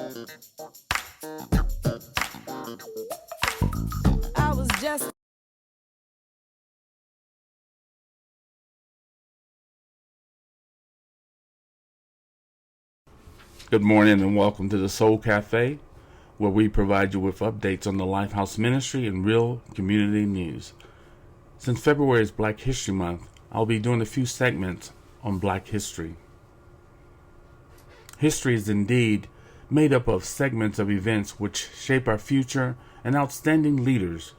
I was just Good morning and welcome to the Soul Cafe, where we provide you with updates on the Lifehouse Ministry and real community news. Since February is Black History Month, I'll be doing a few segments on Black history. History is indeed made up of segments of events which shape our future and outstanding leaders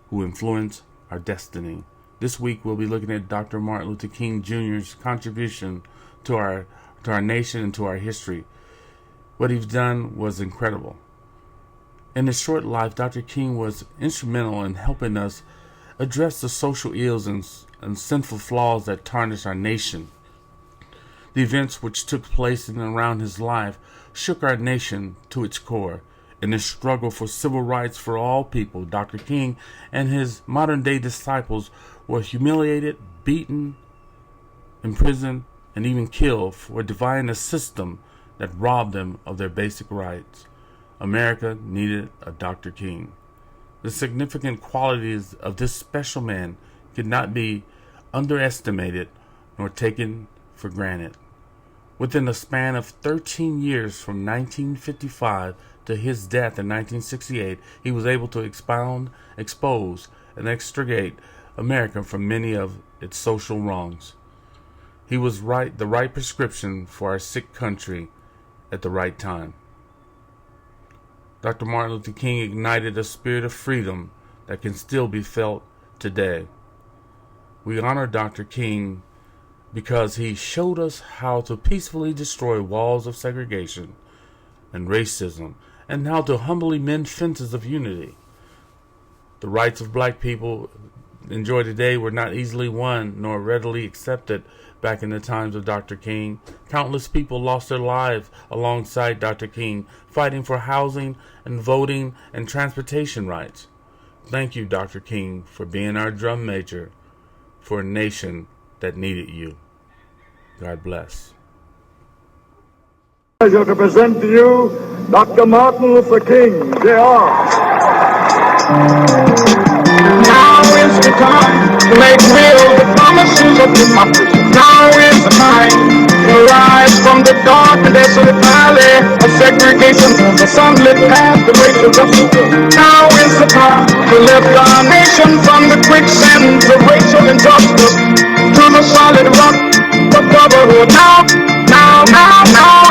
who influence our destiny. This week we'll be looking at Dr. Martin Luther King Jr.'s contribution to our nation and to our history. What he's done was incredible. In his short life, Dr. King was instrumental in helping us address the social ills and sinful flaws that tarnish our nation. The events which took place in and around his life shook our nation to its core. In his struggle for civil rights for all people, Dr. King and his modern-day disciples were humiliated, beaten, imprisoned, and even killed for defying a system that robbed them of their basic rights. America needed a Dr. King. The significant qualities of this special man could not be underestimated nor taken for granted. Within a span of 13 years from 1955 to his death in 1968, he was able to expose, and extricate America from many of its social wrongs. He was the right prescription for our sick country at the right time. Dr. Martin Luther King ignited a spirit of freedom that can still be felt today. We honor Dr. King because he showed us how to peacefully destroy walls of segregation and racism, and how to humbly mend fences of unity. The rights of black people enjoy today were not easily won nor readily accepted back in the times of Dr. King. Countless people lost their lives alongside Dr. King, fighting for housing and voting and transportation rights. Thank you, Dr. King, for being our drum major for a nation that needed you. God bless. Pleasure to present to you Dr. Martin Luther King, Jr. Now is the time to make real the promises of democracy. Now is the time to rise from the dark and desolate valley of segregation to the sunlit path of racial justice. Now is the time to lift our nation from the quicksands of racial injustice to the solid rock of brotherhood. Now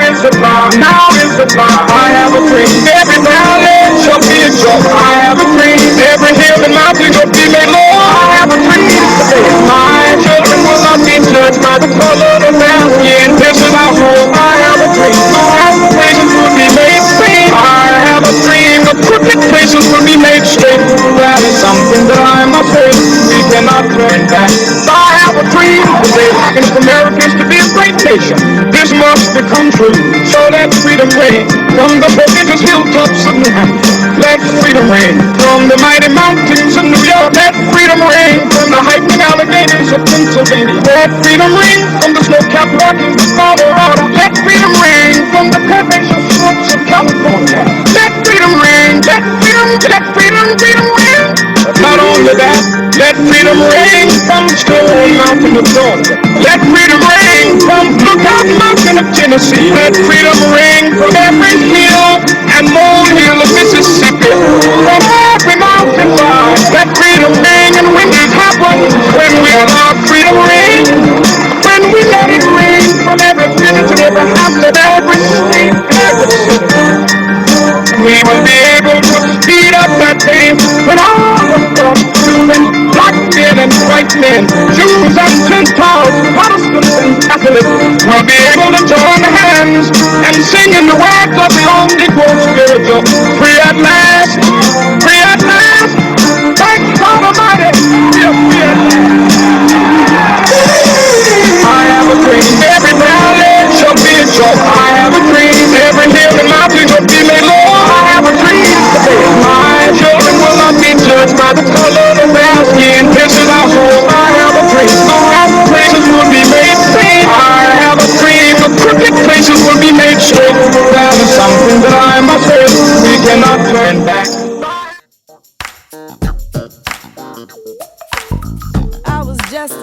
is the time. Now is the time. I have a dream. Every valley shall be exalted. I have a dream. Every hill and mountain shall be made low. I have a dream today. My children will not be judged by the color of their skin. This is our home. I have a dream. Aspirations will be made plain. I have a dream. The crooked places will be made straight. That is something that I must say. We cannot turn back. I have a dream today. Against Americans to be a great nation. This must become true. So let freedom reign from the prodigious hilltops of New Hampshire. Let freedom reign from the mighty mountains of New York. Let freedom reign from the hiking Alleghenies of Pennsylvania. Let freedom reign from the snow-capped Rockies of Colorado. Let freedom reign from the curvaceous slopes of California. Let freedom reign. Let freedom reign. But not only that, let freedom reign from Stone Mountain of Georgia. Let freedom reign from Lookout Mountain of Tennessee. Let freedom reign from every hill and molehill of Mississippi. From every mountain side, let freedom reign. And when it happens, when we allow freedom reign, when we let it rain from every village and every hamlet, every state, every city, we will be able to speed up that day when all of us, children, black men and white men, Jews and Gentiles, Protestants and Catholics, will be able to join hands and sing in the words of the only quote spiritual, free at last, free at last, thank God Almighty, we are free at last. I have a dream, every valley shall be exalted. I have a dream, every hill and mountain shall be made low. I have a dream today. My children will not be judged by the color of their skin. This is our hope. I have a dream. The places will be made plain. I have a dream. The crooked places will be made straight. That is something that I must I was just a